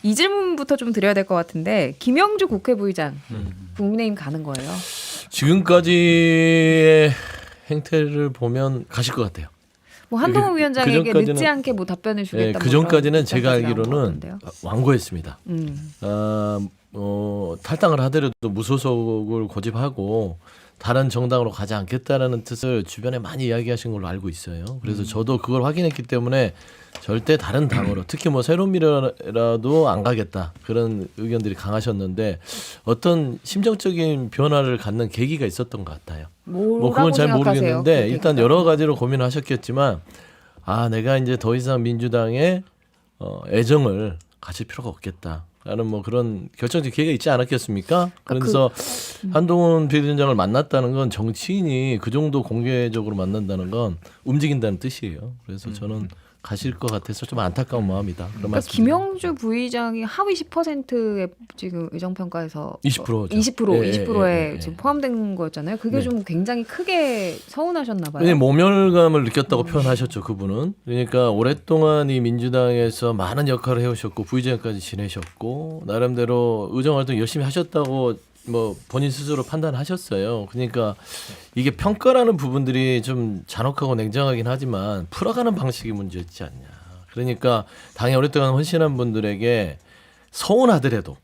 이 질문부터 좀 드려야 될 것 같은데 김영주 국회부의장 국민의힘 가는 거예요? 지금까지의 행태를 보면 가실 것 같아요. 뭐 한동훈 위원장에게 그전까지는- 늦지 않게 뭐 답변을 주겠다. 그 전까지는 제가 이런 알기로는 거던데요. 완고했습니다. 탈당을 하더라도 무소속을 고집하고 다른 정당으로 가지 않겠다라는 뜻을 주변에 많이 이야기하신 걸로 알고 있어요. 그래서 저도 그걸 확인했기 때문에 절대 다른 당으로 특히 뭐 새로미래라도 안 가겠다 그런 의견들이 강하셨는데 어떤 심정적인 변화를 갖는 계기가 있었던 것 같아요. 뭐 그건 잘 모르겠는데 일단 여러 가지로 고민을 하셨겠지만 내가 이제 더 이상 민주당의 애정을 가질 필요가 없겠다라는 뭐 그런 결정적 계기가 있지 않았겠습니까? 그래서 한동훈 비대위원장을 만났다는 건 정치인이 그 정도 공개적으로 만난다는 건 움직인다는 뜻이에요. 그래서 저는 가실 것 같아서 좀 안타까운 마음이다. 그런 그러니까 말씀. 김영주 부의장이 하위 10%의 지금 의정 평가에서 20%죠. 20%에 예. 지금 포함된 거잖아요. 그게 네. 좀 굉장히 크게 서운하셨나 봐요. 네, 모멸감을 느꼈다고 표현하셨죠, 그분은. 그러니까 오랫동안 이 민주당에서 많은 역할을 해오셨고 부의장까지 지내셨고 나름대로 의정활동 열심히 하셨다고 뭐 본인 스스로 판단하셨어요. 그러니까 이게 평가라는 부분들이 좀 잔혹하고 냉정하긴 하지만 풀어가는 방식이 문제였지 않냐. 그러니까 당에 오랫동안 헌신한 분들에게 서운하더라도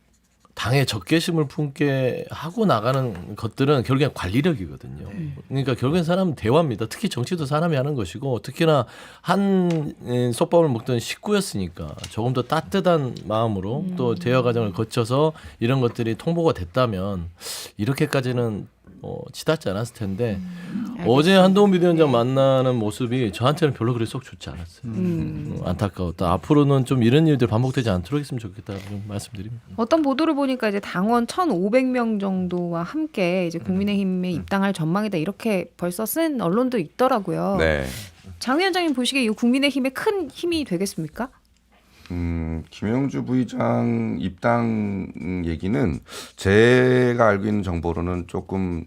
당의 적개심을 품게 하고 나가는 것들은 결국엔 관리력이거든요. 그러니까 결국엔 사람은 대화입니다. 특히 정치도 사람이 하는 것이고 특히나 한 솥밥을 먹던 식구였으니까 조금 더 따뜻한 마음으로 또 대화 과정을 거쳐서 이런 것들이 통보가 됐다면 이렇게까지는 치닫지 않았을 텐데 어제 한동훈 비대위원장 만나는 모습이 저한테는 별로 그리 속 좋지 않았어요. 안타까웠다. 앞으로는 좀 이런 일들 반복되지 않도록 했으면 좋겠다고 좀 말씀드립니다. 어떤 보도를 보니까 이제 당원 1,500명 정도와 함께 이제 국민의힘에 입당할 전망이다 이렇게 벌써 쓴 언론도 있더라고요. 네. 장 위원장님 보시기에 이 국민의힘에 큰 힘이 되겠습니까? 김영주 부의장 입당 얘기는 제가 알고 있는 정보로는 조금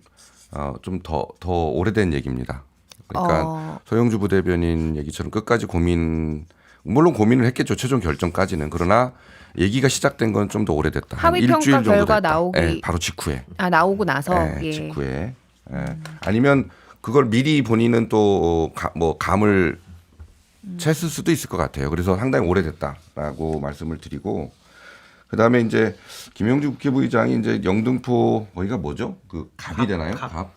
좀 더 오래된 얘기입니다. 그러니까 소영주 부대변인 얘기처럼 끝까지 물론 고민을 했겠죠. 최종 결정까지는. 그러나 얘기가 시작된 건 좀 더 오래됐다. 한 하위 평가 일주일 정도 결과 됐다. 나오기 네, 바로 직후에. 나오고 나서 직후에. 아니면 그걸 미리 본인은 또 감을 챘을 수도 있을 것 같아요. 그래서 상당히 오래됐다라고 말씀을 드리고 그다음에 이제 김영주 국회부의장이 이제 영등포 거기가 뭐죠? 그 갑이 되나요? 갑.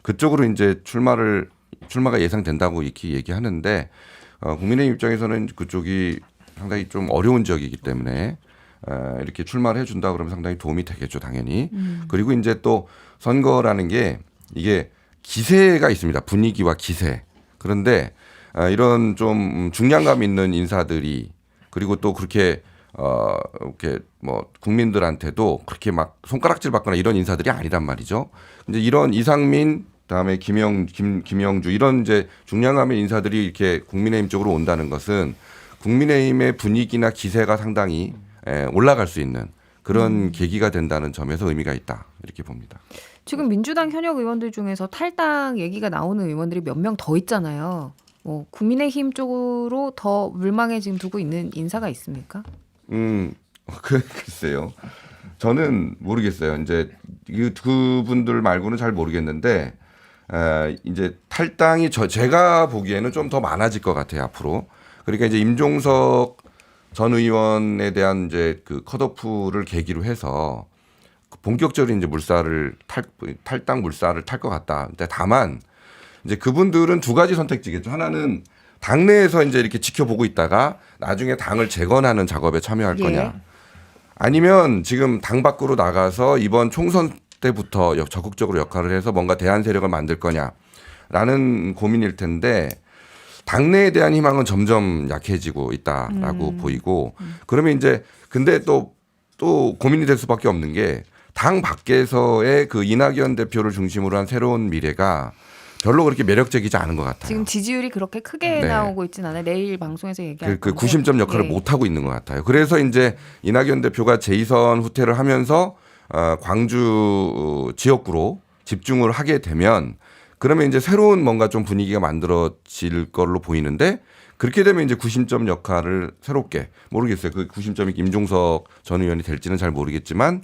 그쪽으로 이제 출마가 예상된다고 이렇게 얘기하는데 국민의힘 입장에서는 그쪽이 상당히 좀 어려운 지역이기 때문에 이렇게 출마를 해준다 그러면 상당히 도움이 되겠죠, 당연히. 그리고 이제 또 선거라는 게 이게 기세가 있습니다. 분위기와 기세. 그런데 이런 좀 중량감 있는 인사들이 그리고 또 그렇게 이렇게 뭐 국민들한테도 그렇게 막 손가락질 받거나 이런 인사들이 아니란 말이죠. 이제 이런 이상민 그다음에 김영주 이런 이제 중량감의 인사들이 이렇게 국민의힘 쪽으로 온다는 것은 국민의힘의 분위기나 기세가 상당히 올라갈 수 있는 그런 계기가 된다는 점에서 의미가 있다 이렇게 봅니다. 지금 민주당 현역 의원들 중에서 탈당 얘기가 나오는 의원들이 몇 명 더 있잖아요. 뭐 국민의힘 쪽으로 더 물망에 지금 두고 있는 인사가 있습니까? 글쎄요. 저는 모르겠어요. 이제 그분들 말고는 잘 모르겠는데 이제 탈당이 제가 보기에는 좀 더 많아질 것 같아요 앞으로. 그러니까 이제 임종석 전 의원에 대한 이제 그 컷오프를 계기로 해서 본격적으로 이제 탈당 물살을 탈 것 같다. 근데 다만 이제 그분들은 두 가지 선택지겠죠. 하나는 당내에서 이제 이렇게 지켜보고 있다가 나중에 당을 재건하는 작업에 참여할 거냐. 아니면 지금 당 밖으로 나가서 이번 총선 때부터 적극적으로 역할을 해서 뭔가 대안 세력을 만들 거냐라는 고민일 텐데 당내에 대한 희망은 점점 약해지고 있다라고 보이고 그러면 이제 근데 또 고민이 될 수밖에 없는 게 당 밖에서의 그 이낙연 대표를 중심으로 한 새로운 미래가 별로 그렇게 매력적이지 않은 것 같아요. 지금 지지율이 그렇게 크게 나오고 있진 않아요. 내일 방송에서 얘기할 그 구심점 역할을 못 하고 있는 것 같아요. 그래서 이제 이낙연 대표가 제2선 후퇴를 하면서 광주 지역구로 집중을 하게 되면 그러면 이제 새로운 뭔가 좀 분위기가 만들어질 걸로 보이는데 그렇게 되면 이제 구심점 역할을 새롭게 모르겠어요. 그 구심점이 임종석 전 의원이 될지는 잘 모르겠지만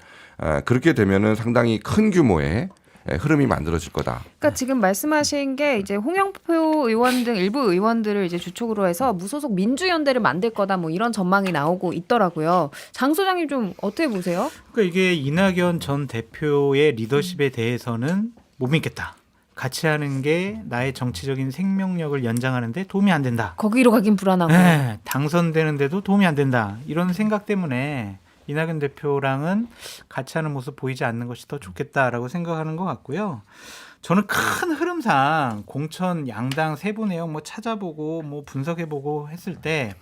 그렇게 되면은 상당히 큰 규모의 흐름이 만들어질 거다. 그러니까 지금 말씀하신 게 이제 홍영표 의원 등 일부 의원들을 이제 주축으로 해서 무소속 민주연대를 만들 거다 뭐 이런 전망이 나오고 있더라고요. 장 소장님 좀 어떻게 보세요? 그러니까 이게 이낙연 전 대표의 리더십에 대해서는 못 믿겠다. 같이 하는 게 나의 정치적인 생명력을 연장하는데 도움이 안 된다. 거기로 가긴 불안하고. 네, 당선되는데도 도움이 안 된다. 이런 생각 때문에 이낙연 대표랑은 같이 하는 모습 보이지 않는 것이 더 좋겠다라고 생각하는 것 같고요. 저는 큰 흐름상 공천 양당 세부 내용 뭐 찾아보고 뭐 분석해보고 했을 때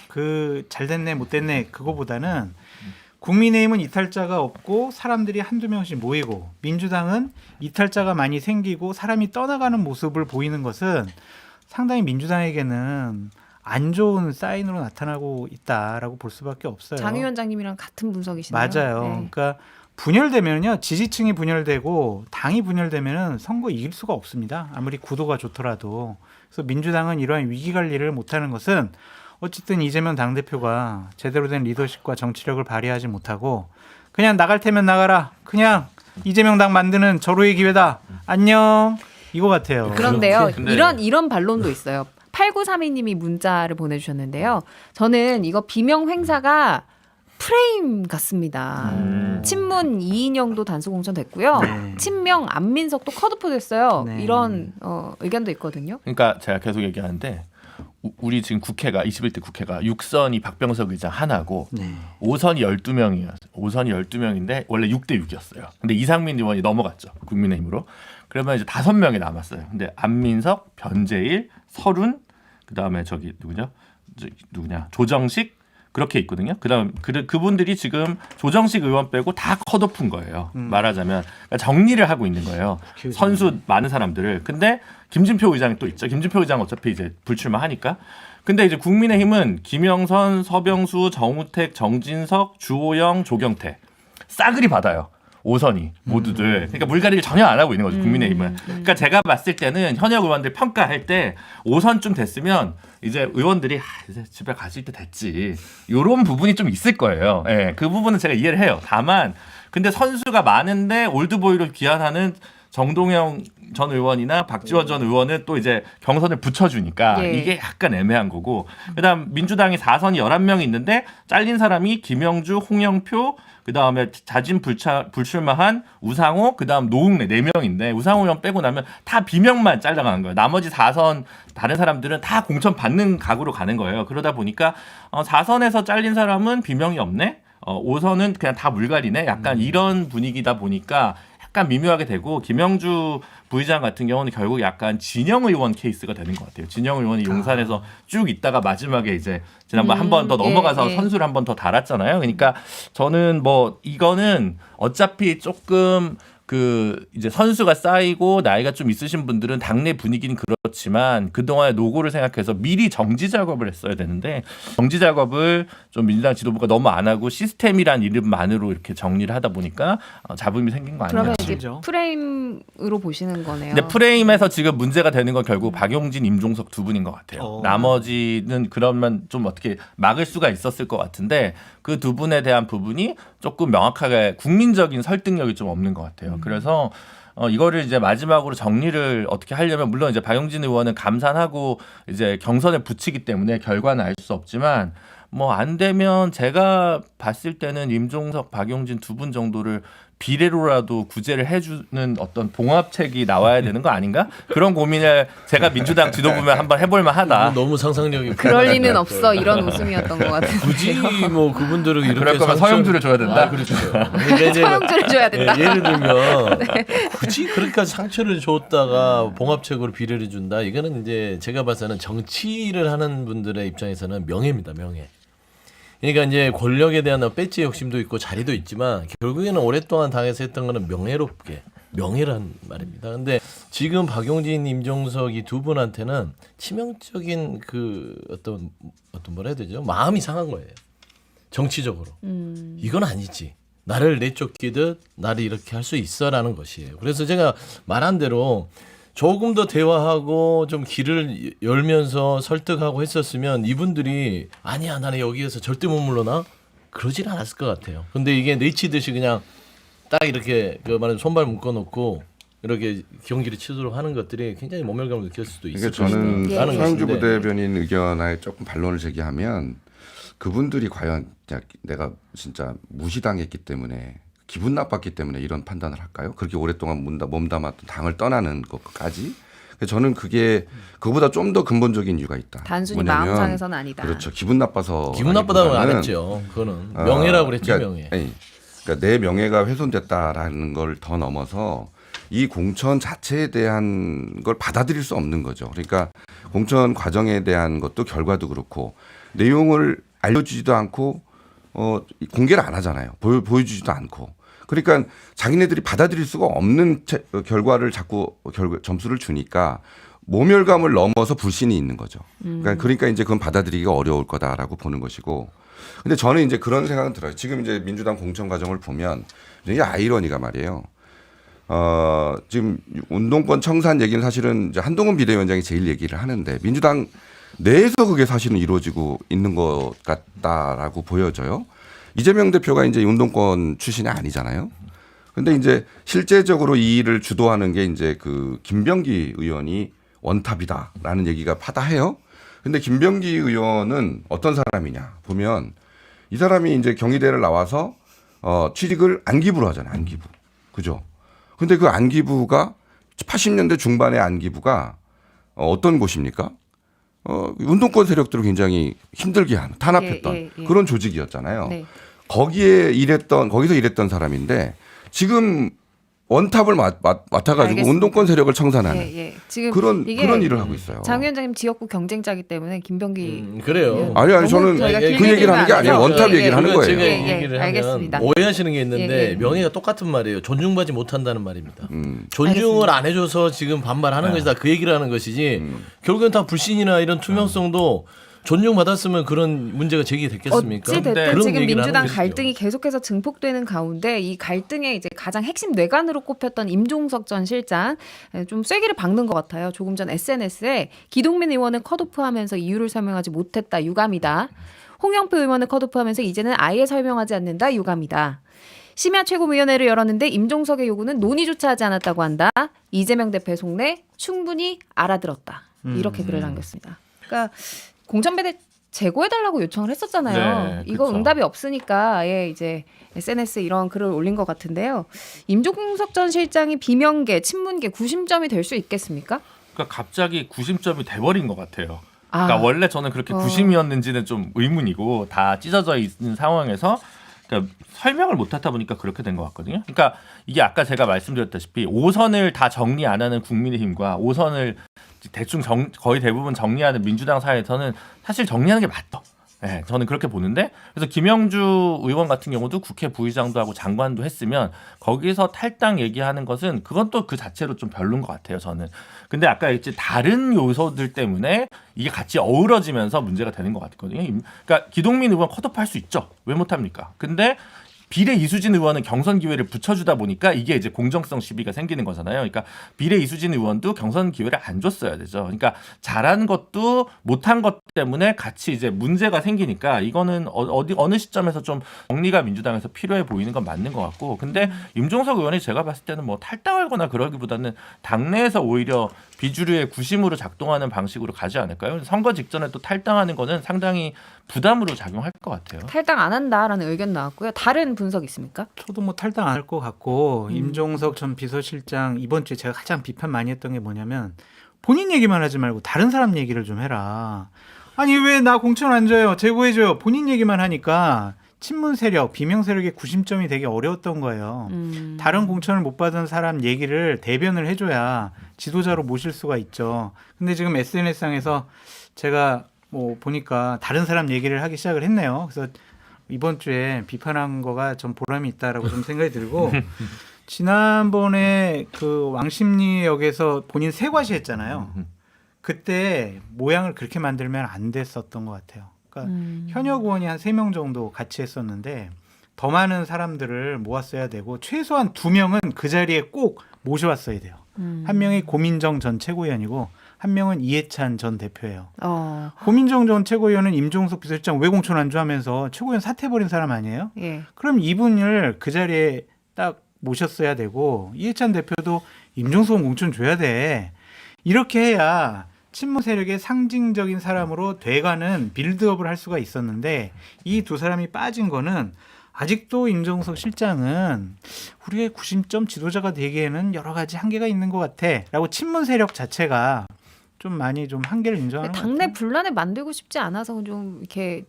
그 잘됐네 못됐네 그거보다는 국민의힘은 이탈자가 없고 사람들이 한두 명씩 모이고 민주당은 이탈자가 많이 생기고 사람이 떠나가는 모습을 보이는 것은 상당히 민주당에게는 안 좋은 사인으로 나타나고 있다라고 볼 수밖에 없어요. 장 위원장님이랑 같은 분석이시네요. 맞아요. 네. 그러니까 분열되면요, 지지층이 분열되고 당이 분열되면은 선거 이길 수가 없습니다. 아무리 구도가 좋더라도. 그래서 민주당은 이러한 위기 관리를 못하는 것은 어쨌든 이재명 당대표가 제대로 된 리더십과 정치력을 발휘하지 못하고 그냥 나갈 테면 나가라. 그냥 이재명 당 만드는 절호의 기회다. 안녕. 이거 같아요. 그런데요. 근데- 이런 반론도 있어요. 8932님이 문자를 보내주셨는데요. 저는 이거 비명 횡사가 프레임 같습니다. 친문 이인영도 단수 공천됐고요. 네. 친명 안민석도 컷오프 됐어요. 네. 이런 의견도 있거든요. 그러니까 제가 계속 얘기하는데 우리 지금 국회가 21대 국회가 6선이 박병석 의장 하나고 네. 5선이 12명이었어요. 5선이 12명인데 원래 6대 6이었어요. 근데 이상민 의원이 넘어갔죠. 국민의힘으로. 그러면 이제 5명이 남았어요. 근데 안민석, 변재일, 설훈, 그다음에 저기 누구냐? 조정식 그렇게 있거든요. 그다음 그분들이 지금 조정식 의원 빼고 다 컷오프인 거예요. 말하자면 그러니까 정리를 하고 있는 거예요. 선수 많은 사람들을. 근데 김진표 의장이 또 있죠. 김진표 의장 어차피 이제 불출마하니까. 근데 이제 국민의힘은 김영선, 서병수, 정우택, 정진석, 주호영, 조경태 싸그리 받아요. 5선이 모두들. 그러니까 물갈이를 전혀 안 하고 있는 거죠. 국민의힘은. 그러니까 제가 봤을 때는 현역 의원들 평가할 때 5선쯤 됐으면 이제 의원들이 이제 집에 가실 때 됐지. 이런 부분이 좀 있을 거예요. 예, 그 부분은 제가 이해를 해요. 다만 근데 선수가 많은데 올드보이로 귀환하는 정동영 전 의원이나 박지원 전 의원은 또 이제 경선을 붙여주니까 예. 이게 약간 애매한 거고 그다음 민주당이 4선이 11명이 있는데 잘린 사람이 김영주, 홍영표 그다음에 자진 불출마한 우상호 그다음 노웅래 4명인데 우상호 의원 빼고 나면 다 비명만 잘라가는 거예요. 나머지 4선 다른 사람들은 다 공천 받는 각으로 가는 거예요. 그러다 보니까 4선에서 잘린 사람은 비명이 없네. 5선은 그냥 다 물갈이네. 약간 이런 분위기다 보니까 약간 미묘하게 되고 김영주 부의장 같은 경우는 결국 약간 진영 의원 케이스가 되는 것 같아요. 진영 의원이 용산에서 쭉 있다가 마지막에 이제 지난번 한 번 더 넘어가서 예. 선수를 한 번 더 달았잖아요. 그러니까 저는 뭐 이거는 어차피 조금 그 이제 선수가 쌓이고 나이가 좀 있으신 분들은 당내 분위기는 그렇지만 그동안의 노고를 생각해서 미리 정지 작업을 했어야 되는데 정지 작업을 좀 민주당 지도부가 너무 안 하고 시스템이란 이름만으로 이렇게 정리를 하다 보니까 잡음이 생긴 거 아니냐. 그러면 이제 그렇죠. 프레임으로 보시는 거네요. 근데 프레임에서 지금 문제가 되는 건 결국 박용진, 임종석 두 분인 것 같아요. 나머지는 그러면 좀 어떻게 막을 수가 있었을 것 같은데 그 두 분에 대한 부분이 조금 명확하게 국민적인 설득력이 좀 없는 것 같아요. 그래서 이거를 이제 마지막으로 정리를 어떻게 하려면 물론 이제 박용진 의원은 감산하고 이제 경선에 붙이기 때문에 결과는 알 수 없지만 뭐 안 되면 제가 봤을 때는 임종석, 박용진 두 분 정도를 비례로라도 구제를 해주는 어떤 봉합책이 나와야 되는 거 아닌가? 그런 고민을 제가 민주당 지도부면 한번 해볼 만하다. 너무 상상력이 그럴 리는 없어 이런 웃음이었던 것 같은데. 굳이 뭐 그분들을 이렇게 그럴 거면 서영주를 줘야 된다. 아, 그렇죠. 그러니까 이제 서영주를 줘야 된다. 예, 예를 들면 굳이 그렇게까지 상처를 줬다가 봉합책으로 비례를 준다. 이거는 이제 제가 봐서는 정치를 하는 분들의 입장에서는 명예입니다. 명예. 그러니까 이제 권력에 대한 배지 욕심도 있고 자리도 있지만 결국에는 오랫동안 당에서 했던 거는 명예롭게 명예란 말입니다. 근데 지금 박용진, 임종석 이 두 분한테는 치명적인 그 어떤 뭐라 해야 되죠? 마음이 상한 거예요. 정치적으로. 이건 아니지. 나를 내쫓기듯 나를 이렇게 할 수 있어라는 것이에요. 그래서 제가 말한 대로 조금 더 대화하고 좀 길을 열면서 설득하고 했었으면 이분들이 아니야 나는 여기에서 절대 못 물러나 그러진 않았을 것 같아요. 근데 이게 내치듯이 그냥 딱 이렇게 그 말하는 손발 묶어놓고 이렇게 경기를 치도록 하는 것들이 굉장히 모멸감을 느낄 수도 있을 그러니까 저는 것이다 라는 서영주 것인데. 부대변인 의견에 조금 반론을 제기하면 그분들이 과연 내가 진짜 무시당했기 때문에 기분 나빴기 때문에 이런 판단을 할까요? 그렇게 오랫동안 몸담았던 당을 떠나는 것까지. 저는 그게 그보다 좀 더 근본적인 이유가 있다. 단순히 뭐냐면, 마음상에서는 아니다. 그렇죠. 기분 나빠서. 기분 나쁘다고는 안 했죠. 그거는 명예라고 그랬죠. 그러니까, 명예. 아니, 그러니까 내 명예가 훼손됐다라는 걸 더 넘어서 이 공천 자체에 대한 걸 받아들일 수 없는 거죠. 그러니까 공천 과정에 대한 것도 결과도 그렇고 내용을 알려주지도 않고 공개를 안 하잖아요. 보여주지도 않고. 그러니까 자기네들이 받아들일 수가 없는 결과를 자꾸 점수를 주니까 모멸감을 넘어서 불신이 있는 거죠. 그러니까 이제 그건 받아들이기가 어려울 거다라고 보는 것이고. 근데 저는 이제 그런 생각은 들어요. 지금 이제 민주당 공천 과정을 보면 되게 아이러니가 말이에요. 지금 운동권 청산 얘기는 사실은 이제 한동훈 비대위원장이 제일 얘기를 하는데 민주당 내에서 그게 사실은 이루어지고 있는 것 같다라고 보여져요. 이재명 대표가 이제 운동권 출신이 아니잖아요. 근데 이제 실제적으로 이 일을 주도하는 게 이제 그 김병기 의원이 원탑이다라는 얘기가 파다해요. 근데 김병기 의원은 어떤 사람이냐 보면 이 사람이 이제 경희대를 나와서 취직을 안기부로 하잖아요. 안기부. 그죠? 근데 그 안기부가 80년대 중반의 안기부가 어떤 곳입니까? 운동권 세력들을 굉장히 힘들게 하는 탄압했던 예. 그런 조직이었잖아요. 네. 거기서 일했던 사람인데 지금 원탑을 맡아가지고 알겠습니다. 운동권 세력을 청산하는 지금 그런 이게 일을 하고 있어요. 장 위원장님 지역구 경쟁자기 때문에 김병기 그래요. 아니 너무 저는 저희가 그 길 얘기를 하는 게 아니에요. 얘기는 원탑 아니죠. 얘기를 하는 그러니까 거예요. 제가 얘기를 하면 알겠습니다. 오해하시는 게 있는데 예. 명예가 똑같은 말이에요. 존중받지 못한다는 말입니다. 존중을 알겠습니다. 안 해줘서 지금 반발하는 것이다. 그 얘기를 하는 것이지 결국엔 다 불신이나 이런 투명성도 존중받았으면 그런 문제가 제기됐겠습니까? 어찌 됐든 그런 지금 얘기를 민주당 하는 것이죠. 갈등이 계속해서 증폭되는 가운데 이 갈등의 이제 가장 핵심 뇌관으로 꼽혔던 임종석 전 실장 좀 쐐기를 박는 것 같아요. 조금 전 SNS에 기동민 의원을 컷오프하면서 이유를 설명하지 못했다 유감이다. 홍영표 의원을 컷오프하면서 이제는 아예 설명하지 않는다 유감이다. 심야 최고위원회를 열었는데 임종석의 요구는 논의조차 하지 않았다고 한다. 이재명 대표의 속내 충분히 알아들었다. 이렇게 글을 남겼습니다. 그러니까 공천배대 재고해달라고 요청을 했었잖아요. 네, 이거 그쵸. 응답이 없으니까 이제 SNS에 이런 글을 올린 것 같은데요. 임종석 전 실장이 비명계, 친문계 구심점이 될 수 있겠습니까? 그러니까 갑자기 구심점이 돼버린 것 같아요. 아. 그러니까 원래 저는 그렇게 구심이었는지는 좀 의문이고 다 찢어져 있는 상황에서 그러니까 설명을 못하다 보니까 그렇게 된 것 같거든요. 그러니까 이게 아까 제가 말씀드렸다시피 5선을 다 정리 안 하는 국민의힘과 5선을 대충 거의 대부분 정리하는 민주당 사이에서는 사실 정리하는 게 맞다. 네, 저는 그렇게 보는데 그래서 김영주 의원 같은 경우도 국회 부의장도 하고 장관도 했으면 거기서 탈당 얘기하는 것은 그건 또 그 자체로 좀 별론 것 같아요. 저는. 근데 아까 이제 다른 요소들 때문에 이게 같이 어우러지면서 문제가 되는 것 같거든요. 그러니까 기동민 의원 컷오프할 수 있죠. 왜 못합니까? 근데 비례 이수진 의원은 경선 기회를 붙여주다 보니까 이게 이제 공정성 시비가 생기는 거잖아요. 그러니까 비례 이수진 의원도 경선 기회를 안 줬어야 되죠. 그러니까 잘한 것도 못한 것 때문에 같이 이제 문제가 생기니까 이거는 어느 시점에서 좀 정리가 민주당에서 필요해 보이는 건 맞는 것 같고, 근데 임종석 의원이 제가 봤을 때는 뭐 탈당하거나 그러기보다는 당내에서 오히려 비주류의 구심으로 작동하는 방식으로 가지 않을까요? 선거 직전에 또 탈당하는 거는 상당히 부담으로 작용할 것 같아요. 탈당 안 한다라는 의견 나왔고요. 다른 분석 있습니까? 저도 뭐 탈당 안 할 것 같고 임종석 전 비서실장 이번 주에 제가 가장 비판 많이 했던 게 뭐냐면 본인 얘기만 하지 말고 다른 사람 얘기를 좀 해라. 아니 왜 나 공천 안 줘요? 제고해줘요. 본인 얘기만 하니까 친문 세력, 비명 세력의 구심점이 되게 어려웠던 거예요. 다른 공천을 못 받은 사람 얘기를 대변을 해줘야 지도자로 모실 수가 있죠. 근데 지금 SNS상에서 제가 뭐 보니까 다른 사람 얘기를 하기 시작을 했네요. 그래서 이번 주에 비판한 거가 좀 보람이 있다라고 좀 생각이 들고 지난번에 그 왕십리역에서 본인 세과시 했잖아요. 그때 모양을 그렇게 만들면 안 됐었던 것 같아요. 그러니까 현역 의원이 한 3명 정도 같이 했었는데 더 많은 사람들을 모았어야 되고 최소한 2명은 그 자리에 꼭 모셔왔어야 돼요. 한 명이 고민정 전 최고위원이고 한 명은 이해찬 전 대표예요. 어. 고민정 전 최고위원은 임종석 비서실장 왜 공천 안주하면서 최고위원 사퇴해버린 사람 아니에요? 예. 그럼 이분을 그 자리에 딱 모셨어야 되고 이해찬 대표도 임종석은 공천 줘야 돼. 이렇게 해야 친문 세력의 상징적인 사람으로 돼가는 빌드업을 할 수가 있었는데 이 두 사람이 빠진 거는 아직도 임종석 실장은 우리의 구심점 지도자가 되기에는 여러 가지 한계가 있는 것 같아라고 친문 세력 자체가 좀 많이 좀 한계를 인정하는 것 당내 같아요. 분란을 만들고 싶지 않아서 좀 이렇게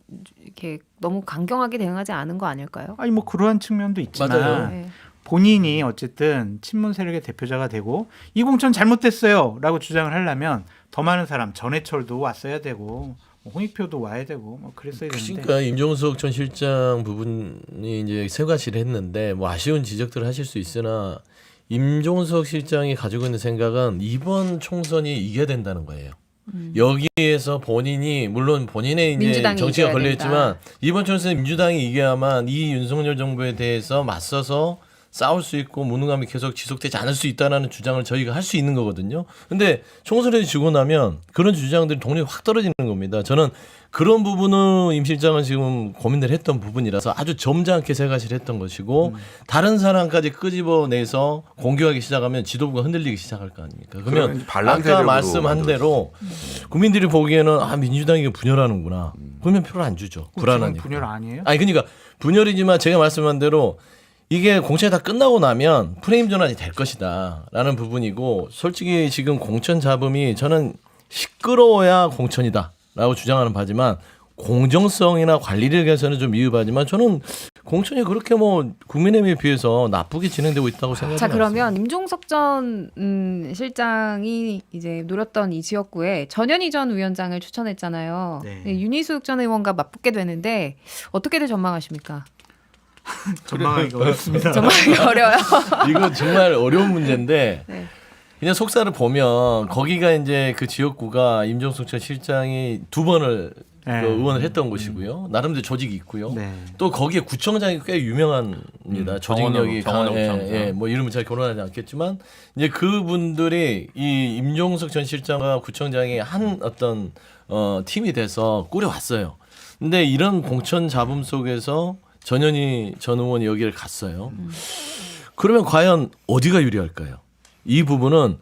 너무 강경하게 대응하지 않은 거 아닐까요? 아니 뭐 그러한 측면도 있지만 맞아요. 네. 본인이 어쨌든 친문 세력의 대표자가 되고 이 공천 잘못됐어요라고 주장을 하려면 더 많은 사람 전해철도 왔어야 되고 뭐 홍익표도 와야 되고 뭐 그랬어야 되는데 그러니까 임종석 전 실장 부분이 이제 쇠과시를 했는데 뭐 아쉬운 지적들을 하실 수 있으나 임종석 실장이 가지고 있는 생각은 이번 총선이 이겨야 된다는 거예요. 여기에서 본인이 물론 본인의 이제 민주당이 정치가 이겨야 걸려있지만 된다. 이번 총선에 민주당이 이겨야만 이 윤석열 정부에 대해서 맞서서 싸울 수 있고 무능함이 계속 지속되지 않을 수 있다는 주장을 저희가 할 수 있는 거거든요. 근데 총선에 지고 나면 그런 주장들이 동력이 확 떨어지는 겁니다. 저는 그런 부분은 임 실장은 지금 고민을 했던 부분이라서 아주 점잖게 쇠과시를 했던 것이고 다른 사람까지 끄집어내서 공격하기 시작하면 지도부가 흔들리기 시작할 거 아닙니까? 그러면 그러면 반란 아까 세력으로 말씀한 대로 국민들이 보기에는 민주당이 이거 분열하는구나. 그러면 표를 안 주죠. 불안하니까. 분열 아니에요? 아니 그러니까 분열이지만 제가 말씀한 대로 이게 공천이 다 끝나고 나면 프레임 전환이 될 것이다라는 부분이고 솔직히 지금 공천 잡음이 저는 시끄러워야 공천이다라고 주장하는 바지만 공정성이나 관리를 위해서는 좀 미흡하지만 저는 공천이 그렇게 뭐 국민의힘에 비해서 나쁘게 진행되고 있다고 생각합니다. 자 그러면 임종석 전 실장이 이제 노렸던 이 지역구에 전현희 전 위원장을 추천했잖아요. 네. 네, 윤희숙 전 의원과 맞붙게 되는데 어떻게들 전망하십니까? 전망하기가 어렵습니다. 전망하기 어려요. 이거 정말 어려운 문제인데 네. 그냥 속사를 보면 거기가 이제 그 지역구가 임종석 전 실장이 두 번을 네. 그 의원을 했던 곳이고요. 나름대로 조직이 있고요. 네. 또 거기에 구청장이 꽤 유명합니다. 조직력이 정원호 예, 구청장. 예, 뭐 이름은 잘 거론하지 않겠지만 이제 그분들이 이 임종석 전 실장과 구청장이 한 어떤 팀이 돼서 꾸려왔어요. 근데 이런 공천 잡음 속에서 전현희 전 의원이 여기를 갔어요. 그러면 과연 어디가 유리할까요? 이 부분은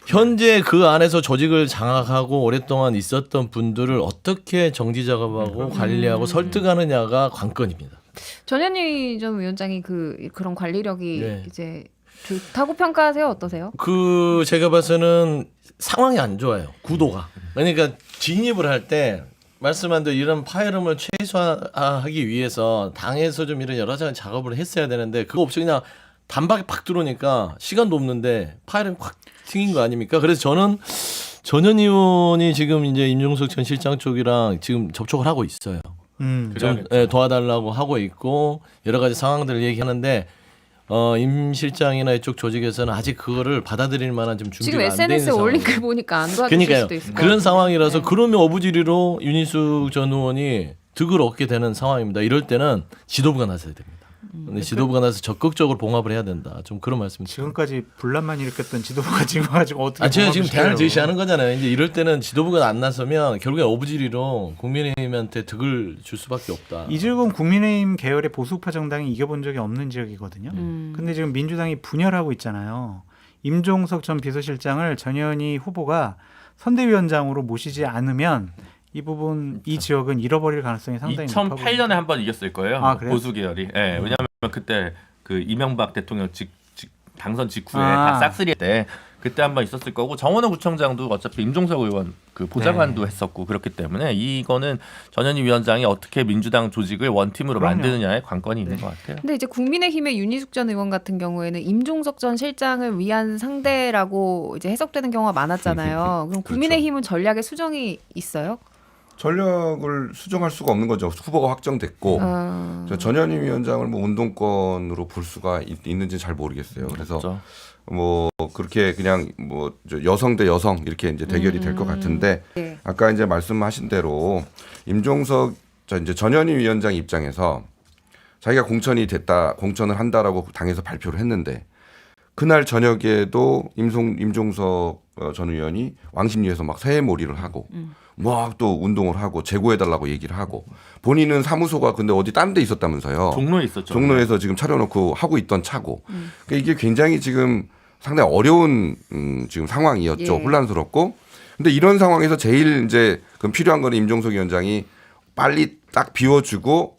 현재 그 안에서 조직을 장악하고 오랫동안 있었던 분들을 어떻게 정지 작업하고 관리하고 설득하느냐가 관건입니다. 전현희 전 위원장이 그런 관리력이 네. 이제 좋다고 평가하세요? 어떠세요? 그 제가 봐서는 상황이 안 좋아요. 구도가. 그러니까 진입을 할 때 말씀한 대로 이런 파열음을 최소화하기 위해서 당에서 좀 이런 여러 가지 작업을 했어야 되는데 그거 없이 그냥 단박에 팍 들어오니까 시간도 없는데 파열음이 확 튕긴 거 아닙니까? 그래서 저는 전현 의원이 지금 이제 임종석 전 실장 쪽이랑 지금 접촉을 하고 있어요. 좀 그래야겠죠. 도와달라고 하고 있고 여러 가지 상황들을 얘기하는데 임 실장이나 이쪽 조직에서는 아직 그거를 받아들일 만한 좀 지금 준비가 안 돼 있는 SNS에 올린 상황이에요. 글 보니까 안 도와주실 그러니까요. 수도 있을 것 그런 같아요. 상황이라서 네. 그러면 어부지리로 윤희숙 전 의원이 득을 얻게 되는 상황입니다. 이럴 때는 지도부가 나서야 됩니다. 근데 지도부가 나서 적극적으로 봉합을 해야 된다. 좀 그런 말씀입니다. 지금까지 분란만 일으켰던 지도부가 지금 가지고 어떻게 제가 지금 봉합을 대안을 시켜요? 제시하는 거잖아요. 이제 이럴 때는 지도부가 안 나서면 결국에 어부지리로 국민의힘한테 득을 줄 수밖에 없다. 이질곤 국민의힘 계열의 보수파 정당이 이겨본 적이 없는 지역이거든요. 근데 지금 민주당이 분열하고 있잖아요. 임종석 전 비서실장을 전현희 후보가 선대위원장으로 모시지 않으면 이 부분 이 지역은 잃어버릴 가능성이 상당히 높아 보입니다. 2008년에 한 번 이겼을 거예요. 아, 그래요? 보수 계열이. 예, 왜냐하면 그때 그 이명박 대통령 당선 직후에 아. 다 싹쓸이 때 그때 한 번 있었을 거고 정원호 구청장도 어차피 임종석 의원 그 보좌관도 네. 했었고 그렇기 때문에 이거는 전현희 위원장이 어떻게 민주당 조직을 원팀으로 그럼요. 만드느냐에 관건이 있는 네. 것 같아요. 근데 이제 국민의힘의 윤희숙 전 의원 같은 경우에는 임종석 전 실장을 위한 상대라고 이제 해석되는 경우가 많았잖아요. 그럼 국민의힘은 전략에 수정이 있어요? 전략을 수정할 수가 없는 거죠. 후보가 확정됐고 저 전현희 위원장을 뭐 운동권으로 볼 수가 있는지 잘 모르겠어요. 그래서 그렇죠. 뭐 그렇게 그냥 뭐 저 여성 대 여성 이렇게 이제 대결이 될 것 같은데 네. 아까 이제 말씀하신 대로 임종석 이제 전현희 위원장 입장에서 자기가 공천이 됐다, 공천을 한다라고 당에서 발표를 했는데 그날 저녁에도 임종석 전 의원이 왕십리에서 막 새해몰이를 하고 막 또 운동을 하고 재고해달라고 얘기를 하고 본인은 사무소가 근데 어디 딴 데 있었다면서요. 종로에 있었죠. 종로에서 지금 차려놓고 하고 있던 차고. 그러니까 이게 굉장히 지금 상당히 어려운 지금 상황이었죠. 예. 혼란스럽고. 근데 이런 상황에서 제일 이제 그럼 필요한 거는 임종석 위원장이 빨리 딱 비워주고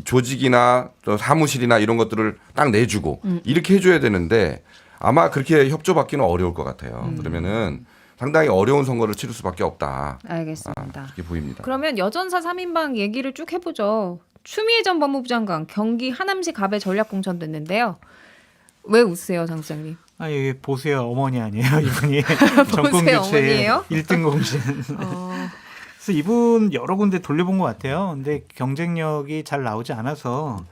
조직이나 또 사무실이나 이런 것들을 딱 내주고 이렇게 해줘야 되는데 아마 그렇게 협조받기는 어려울 것 같아요. 그러면은 상당히 어려운 선거를 치를 수밖에 없다. 알겠습니다. 이렇게 보입니다. 그러면 여전사 3인방 얘기를 쭉 해보죠. 추미애 전 법무부 장관 경기 하남시 갑에 전략 공천됐는데요. 왜 웃으세요, 장 소장님? 아, 여기 보세요 어머니 아니에요 이분이 정권 보세요, 교체의 어머니예요? 1등 공신. 그래서 이분 여러 군데 돌려본 것 같아요. 근데 경쟁력이 잘 나오지 않아서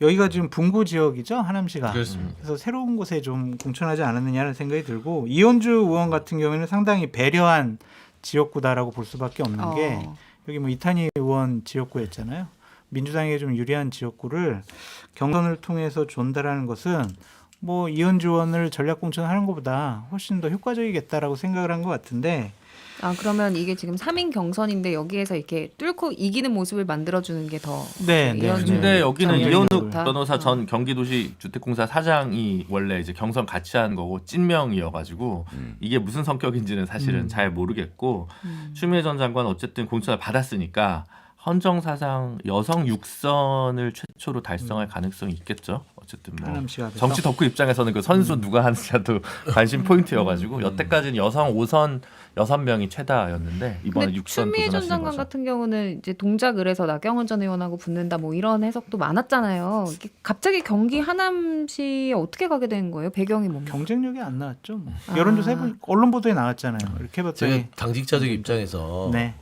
여기가 지금 분구 지역이죠 하남시가. 그렇습니다. 그래서 새로운 곳에 좀 공천하지 않았느냐는 생각이 들고 이현주 의원 같은 경우에는 상당히 배려한 지역구다라고 볼 수밖에 없는 게 여기 뭐 이탄희 의원 지역구였잖아요. 민주당에게 좀 유리한 지역구를 경선을 통해서 전달하는 것은 뭐 이현주 의원을 전략 공천하는 것보다 훨씬 더 효과적이겠다라고 생각을 한 것 같은데 아 그러면 이게 지금 3인 경선인데 여기에서 이렇게 뚫고 이기는 모습을 만들어주는 게 더 네, 이현주 근데 여기는 전 이현우 좋다. 변호사 전 경기도시주택공사 사장이 원래 이제 경선 같이 한 거고 찐명이어가지고 이게 무슨 성격인지는 사실은 잘 모르겠고 추미애 전 장관 어쨌든 공천을 받았으니까 헌정사상 여성 6선을 최초로 달성할 가능성이 있겠죠. 어쨌든 뭐 하남시가 정치 덕후 입장에서는 그 선수 누가 하느냐도 관심 포인트여가지고 여태까지는 여성 5선 6명이 최다였는데 이번에 근데 6선 추미애 전 도전하시는 장관 거죠. 같은 경우는 이제 동작을 해서 나경원 전 의원하고 붙는다 뭐 이런 해석도 많았잖아요. 이게 갑자기 경기 하남시에 어떻게 가게 된 거예요? 배경이 뭡니까? 경쟁력이 안 나왔죠. 뭐. 아. 여론조사 해보니 언론 보도에 나왔잖아요. 이렇게 제가 해봤더니 당직자적 입장에서 네.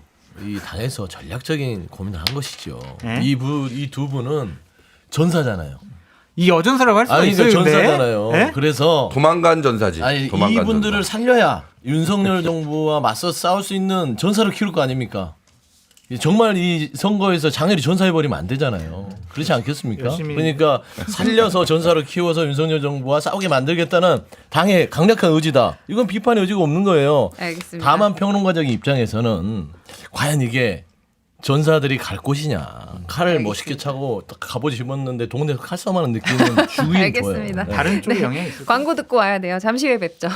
이 당에서 전략적인 고민을 한 것이죠. 네? 이 두 분은 전사잖아요. 이 여전사라고 할 수가 아니 있어요. 그러니까 근데? 전사잖아요. 네? 그래서 도망간 전사지. 아니 도망간 이분들을 전사. 살려야 윤석열 정부와 맞서 싸울 수 있는 전사를 키울 거 아닙니까? 정말 이 선거에서 장애를 전사해버리면 안 되잖아요. 그렇지 않겠습니까? 열심히- 그러니까 살려서 전사를 키워서 윤석열 정부와 싸우게 만들겠다는 당의 강력한 의지다. 이건 비판의 의지가 없는 거예요. 알겠습니다. 다만 평론가적인 입장에서는 과연 이게 전사들이 갈 곳이냐. 칼을 알겠습니다. 멋있게 차고 갑옷 입었는데 동네에서 칼싸움하는 느낌은 주긴 알겠습니다. 보여요. 네. 다른 쪽에 영향이 있을 광고 듣고 와야 돼요. 잠시 후에 뵙죠.